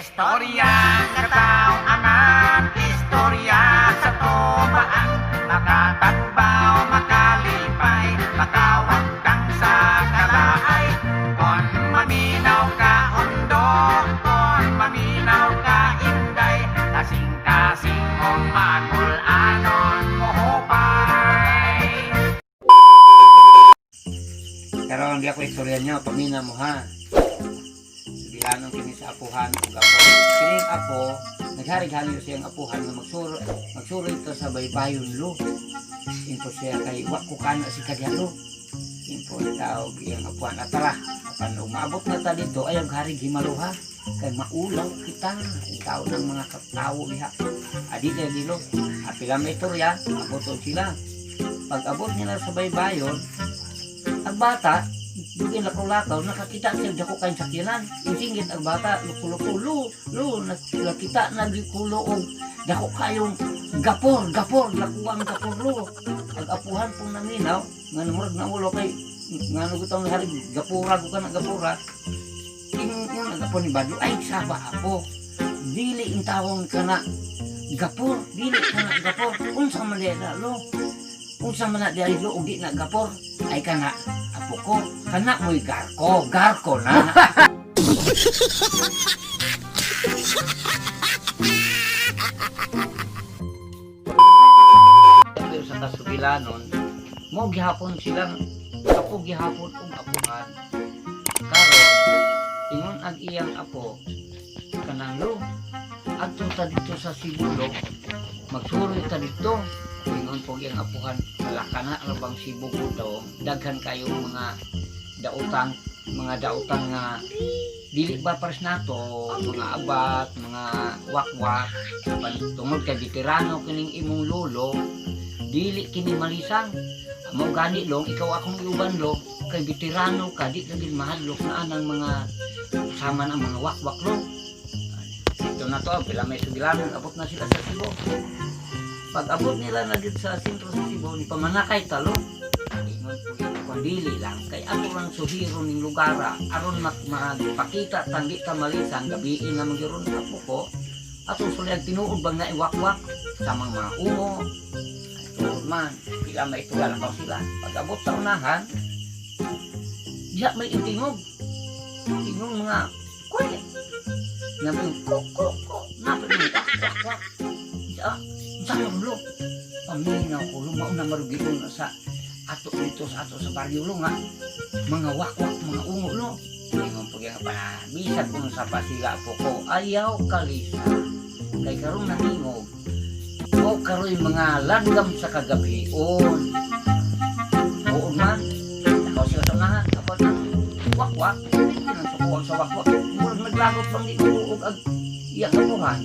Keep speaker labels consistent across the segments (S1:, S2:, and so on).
S1: Istorya nga tao aman, istorya sa tubaan. Makatagbaw, makalipay, makawag kang sa kalaay. Kon maminaw ka undo, kon maminaw ka inday, kasing-kasing mong magul-anon mo hupay.
S2: Pero hindi ako istorya nyo, pamina mo ha. Bilanong kini sa apuhan ug apo. Kining apo, nagharig-harig siyang apuhan nga magsuro ito sa baybayon lo. Impo siya kay wa ko kana si kadyalo. Impo tawag iyang apuhan atara. Apan umabot na ta dito ay harig himaluha kay maulaw kita. Ikaw ng mga katao diha. Adi kay dilo. Apila may istorya, abot sila. Pag abot nila sa baybayon, ang bata dugay lakaw-lakaw, nakakita siya dako kayong sakyanan. Isingit ang bata, lukulo-kulo, nakita na lukulo o dako kayong gapor, lakuang gapor lo. Ang apuhan pong naminaw, nga namurag na ulo kay, nga nagutang harig, gapura ko ka na gapura. Yung nagapon ni Badlo, ay saba apo, dili yung tawang ka na gapor, dili ka na gapor, unsa man na lo. Unsa man na diay lo, ug di na gapor, ay ka na apo ko, kana mo'y garko na. Sa kasubilanon, mo gihapon silang, ako gihapon ug apuhan. Karon, ingon ang iyang apo, kanang lo, adto ta dito sa Sibulo, magsuroy ta dito. Ingon po yung apuhan, malakana rabang Cebu ko daghan kayong mga dautang nga dili ba pares nato, mga abat, mga wakwak, tungod kay veterano kining imong lolo, dili kini malisang. Amo gani long, ikaw akong iuban lo, kay veterano ka, di ka din mahadlok na anang mga sama ng mga wakwak lo. Ito na to, pila may sugilanon, abot na sila sa Cebu. Pag abot nila na dito sa sentro sa Cebu, ni pamanakay talo. Ingon po yung kondili lang. Kay ako lang suhiro ning lugara. Aron magpakita tanggi ka malisang gabiin na magiron apo ko. Ato sulyag tinuod bang na iwakwak sa mga umo. Ay tuod man. Pila may itugal ako sila. Pag abot sa unahan, diya may itingog. Tingog mga kuy. Nabi ko. Nabi ko. Diya. Sayang lo, paminaw ko, lumaon na marugion sa ato dito sa ato sa baryo lo nga, mga wakwak, mga ungo lo. Ingon po yung panabisag kung sa pasila po ko, ayaw kalisa, kay karong nangingog, o karoy mga langgam sa kagabion. Buon man, nakaw sila sa unahan, kapag ng wakwak, hindi nang sukuwag sa wakwak, murag naglagot bang di ko ag iyak apuhan.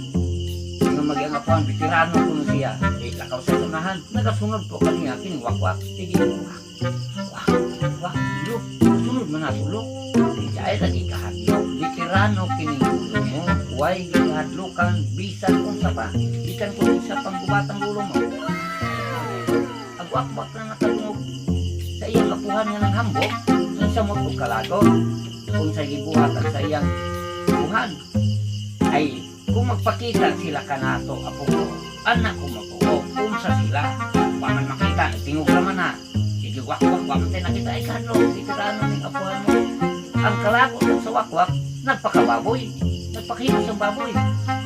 S2: Magiang apuhan, veterano ko na siya. Lakaw sa tunahan, nagasunod po kaniya, kiniwakwak. Sige, wak, lo, sunod man na tulo. Sige, ay lagi kahadlok. Veterano kiniulo mo, huwag kahadlokan, bisan kung sa pa. Ikan kung isa pang gubatang ulo mo. Agwakwak na nakalungog sa iyang apuhan nga ng hambok, sa mo ito kalagot. Kung sa gibuhatan sa iyang apuhan, ay kung magpakita sila kanato apo ko, anak ko mapuo, unsa sila, waman makita, tingog naman na, sige wakwak, waman tayo nakita, ay kano, veterano ng apuhan mo. Ang kalagot sa wakwak, nagpakababoy, nagpakahimos ang baboy,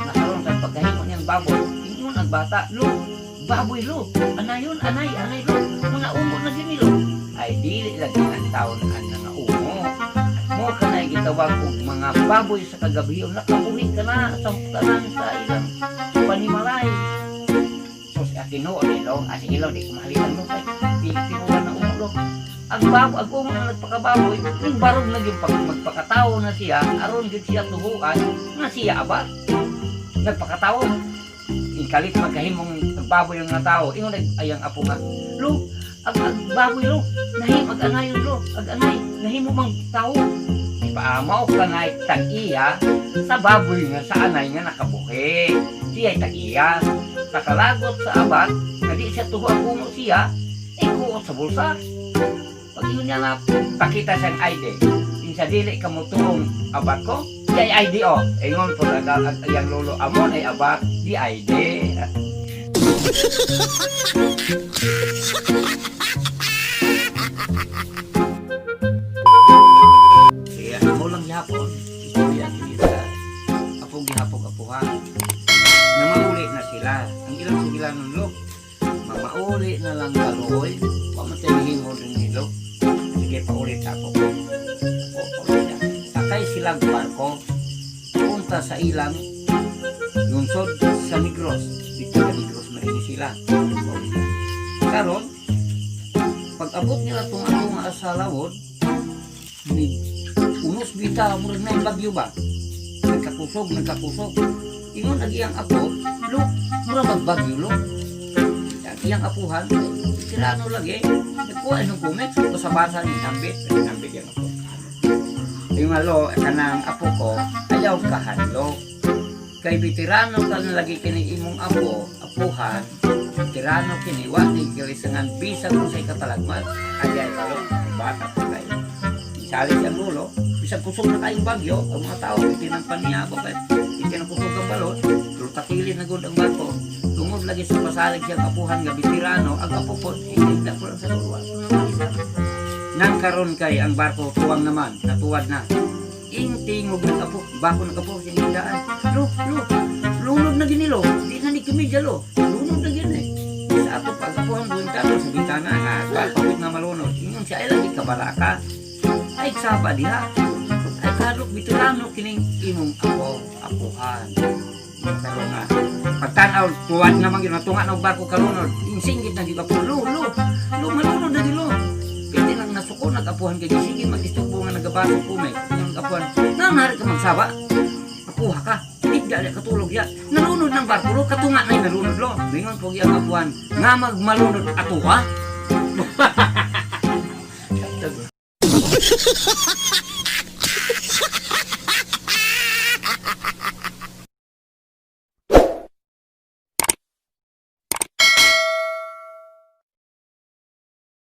S2: nakaroon sa pagkahimos niyang baboy, ingon ang bata, lo, baboy lo, anay lo, muna umo na ginilo, ay dili lagi ang taon na umo. Mo ka na gitawag og mga baboy sa kagabiyon, nakabuhi ka na sa tanan sa ilang panimalay. So sa tinuod nilo, as ilaw di kumalitan mo kay tinuod na umulo. Ang baboy, ang umo na nagpakababoy, ning barog na gyud magpakatawo na siya, aron gyud siya tuhuan na siya abat. Nagpakatawo. Ikalit magkahimong baboy nga tao, ingon ayang apo nga. Lo, ag baboy lo, nahim ag-anay lo, ag-anay, nahimo mang tao. Ipaamaw ka nga tag-iya sa baboy nga sa anay nga nakabuhi. Siya tag-iya, nakalagot sa abat, nga di siya tuho ang umo siya, ikuot sa bulsa. Pag yun niya nga, pakita siyang ID, sa dili ka mo tuong abat ko, Di ID o. Ingon po na yang lolo amon ay abat di ID. Kaya mo lang gihapon. Istorya kita. Apong gihapon apuhan. Namauli na sila. Ang ilang sila ng lo. Mamauli na lang kaloy. Pamatilihin mo din nilo. Sige pa ulit ako. Sakay silang barko. Punta sa ilang lungsod sa Negros. Dito sa Negros marini sila. Karon pag abot nila tunga sa lawod, unos bita murag na yung bagyo ba? Nagkakusog. Ingon lagi ang apo, lo, murag magbagyo lo. Iyang apuhan, tirano lagi. Nagkuha ng comics, basa-basa ni Nambit yung apo. Yung malo, kanang apo ko, ayaw kahanlo. Kay veterano ka na lagi kini imong apo, apuhan, veterano kini, wati kilisangan bisa kung sa ikatalagman, ayay kalo, bata po kayo. Isali siyang lulo, bisa kusog na kayong bagyo, ang mga tao, itinampan niya, bakit itinapusog ang balon, lutakilin na gud ang barko, tungod lagi sa pasalig siyang apuhan nga veterano, ang apo po, hindi na po lang sa luwa. Nang karon kay ang barko tuwang naman, natuwad na. Tingog nagkapo, bako nagkapo sa hindaan. Lunod na ginilo. Di na ni kumidya lo. Lunod na gin eh. Sa ato pagkapuhan buwing talo sa bintana nga, pagpapit na malunod. Ingon siya, ay lagi kabalaka. Ay saba diha. Ay kadok veterano kining imong apuhan. Pero nga, pagtanaw, tuwad naman yun, natunga ng barko kalunod. Insinggit na di ba po, malunod na gilo. Pwede lang nasuko, nag-apuhan kayo. Sige, mag-isturbo nga nag-abasok po may. Nag-apuhan, nangarit ka magsaba. Apuha ka, tigda katulog yan. Nalunod ng barko lo, katunga na yung nalunod lo. Bingon po yung apuhan, nga magmalunod ato ha?